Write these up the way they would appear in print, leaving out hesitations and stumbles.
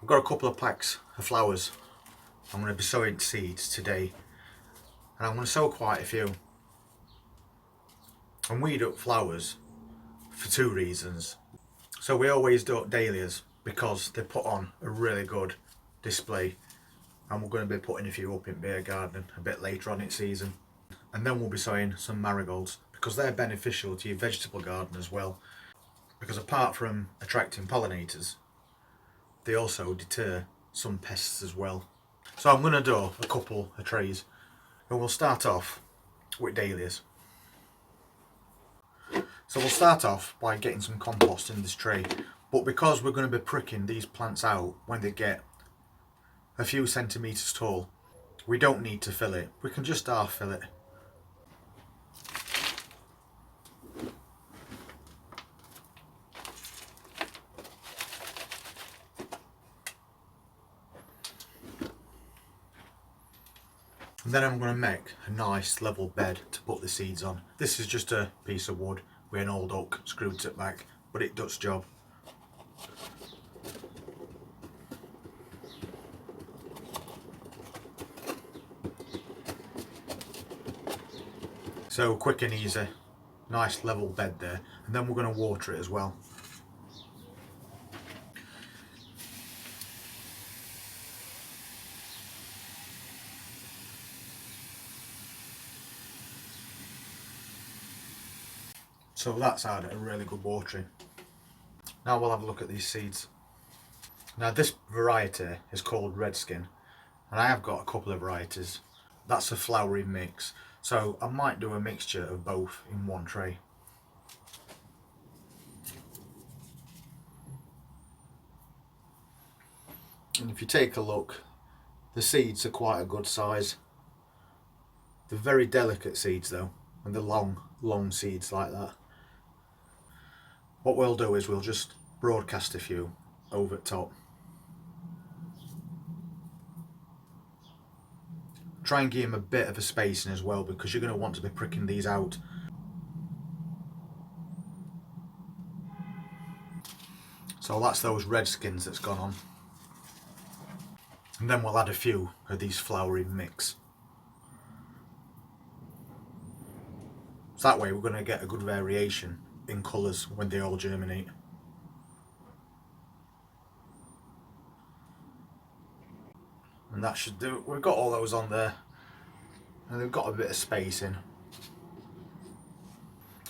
got a couple of packs of flowers. I'm going to be sowing seeds today, and I'm going to sow quite a few and weed up flowers for two reasons. So we always do dahlias because they put on a really good display, and we're going to be putting a few up in beer garden a bit later on in season. And then we'll be sowing some marigolds because they're beneficial to your vegetable garden as well, because apart from attracting pollinators, they also deter some pests as well. So I'm going to do a couple of trays, and we'll start off with dahlias. So we'll start off by getting some compost in this tray, but because we're going to be pricking these plants out when they get a few centimetres tall, we don't need to fill it. We can just half fill it. And then I'm going to make a nice level bed to put the seeds on. This is just a piece of wood with an old oak screwed to it back, but it does job. So quick and easy, nice level bed there, and then we're going to water it as well. So that's had a really good watering. Now we'll have a look at these seeds. Now this variety is called Redskin, and I have got a couple of varieties. That's a flowery mix, so I might do a mixture of both in one tray. And if you take a look, the seeds are quite a good size. They're very delicate seeds though, and they're long seeds like that. What we'll do is we'll just broadcast a few over the top. Try and give them a bit of a spacing as well, because you're going to want to be pricking these out. So that's those red skins that's gone on. And then we'll add a few of these flowery mix. So that way we're going to get a good variation in colours when they all germinate. And that should do it. We've got all those on there, and they've got a bit of spacing.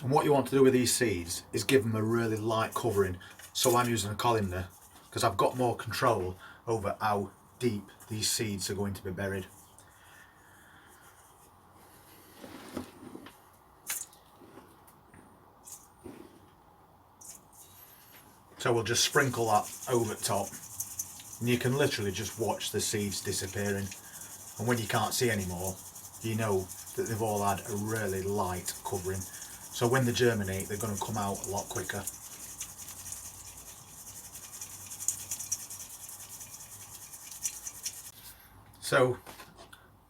And what you want to do with these seeds is give them a really light covering. So I'm using a colander because I've got more control over how deep these seeds are going to be buried. So we'll just sprinkle that over the top, and you can literally just watch the seeds disappearing. And when you can't see anymore, you know that they've all had a really light covering. So when they germinate, they're going to come out a lot quicker. So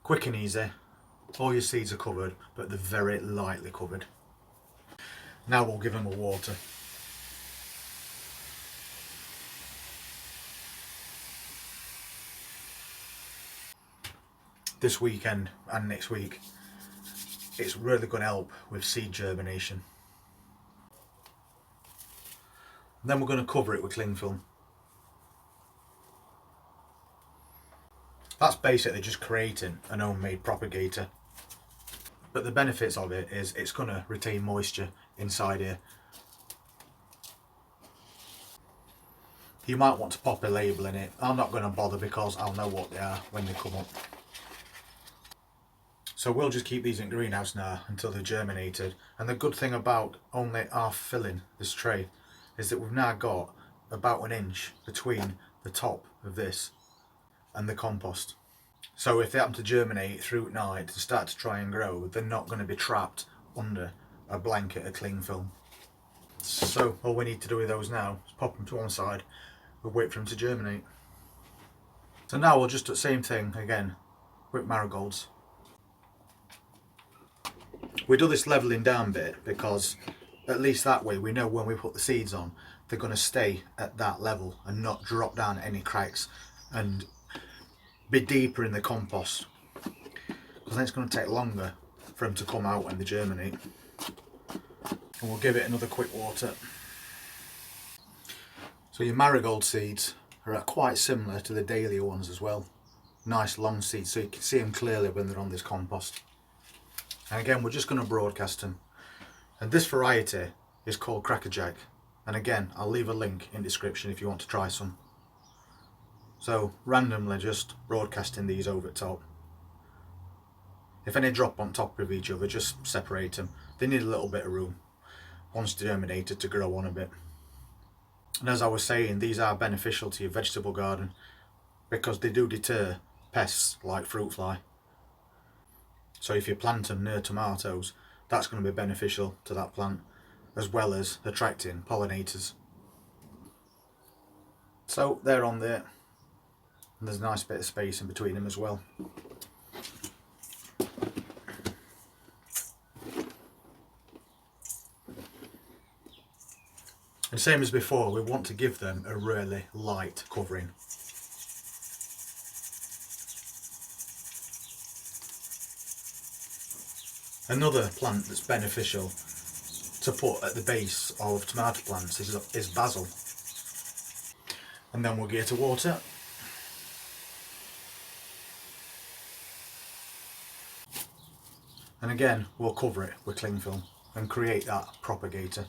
quick and easy, all your seeds are covered, but they're very lightly covered. Now we'll give them a water. This weekend and next week, it's really going to help with seed germination. And then we're going to cover it with cling film. That's basically just creating an homemade propagator. But the benefits of it is it's going to retain moisture inside here. You might want to pop a label in it. I'm not going to bother because I'll know what they are when they come up. So we'll just keep these in greenhouse now until they're germinated. And the good thing about only half filling this tray is that we've now got about an inch between the top of this and the compost. So if they happen to germinate through at night and start to try and grow, they're not going to be trapped under a blanket of cling film. So all we need to do with those now is pop them to one side and wait for them to germinate. So now we'll just do the same thing again with marigolds. We do this levelling down bit because at least that way we know when we put the seeds on they're going to stay at that level and not drop down any cracks and be deeper in the compost, because then it's going to take longer for them to come out when they germinate. And we'll give it another quick water. So your marigold seeds are quite similar to the dahlia ones as well. Nice long seeds, so you can see them clearly when they're on this compost. And again, we're just going to broadcast them. And this variety is called crackerjack. And again, I'll leave a link in the description if you want to try some. So randomly just broadcasting these over the top. If any drop on top of each other, just separate them. They need a little bit of room once germinated to grow on a bit. And as I was saying, these are beneficial to your vegetable garden because they do deter pests like fruit fly. So if you plant them near tomatoes, that's going to be beneficial to that plant, as well as attracting pollinators. So they're on there, and there's a nice bit of space in between them as well. And same as before, we want to give them a really light covering. Another plant that's beneficial to put at the base of tomato plants is basil. And then we'll get to water. And again, we'll cover it with cling film and create that propagator.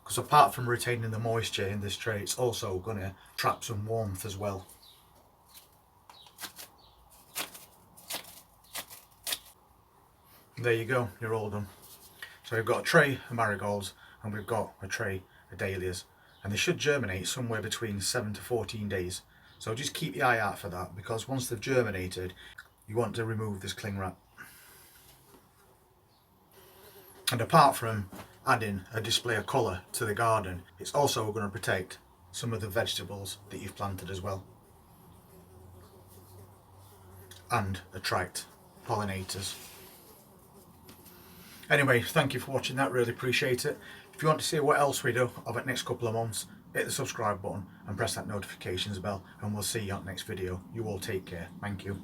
Because apart from retaining the moisture in this tray, it's also going to trap some warmth as well. There you go, you're all done. So we've got a tray of marigolds and we've got a tray of dahlias, and they should germinate somewhere between 7 to 14 days. So just keep your eye out for that, because once they've germinated, you want to remove this cling wrap. And apart from adding a display of colour to the garden, it's also going to protect some of the vegetables that you've planted as well, and attract pollinators. Anyway, thank you for watching that, really appreciate it. If you want to see what else we do over the next couple of months, hit the subscribe button and press that notifications bell, and we'll see you on the next video. You all take care. Thank you.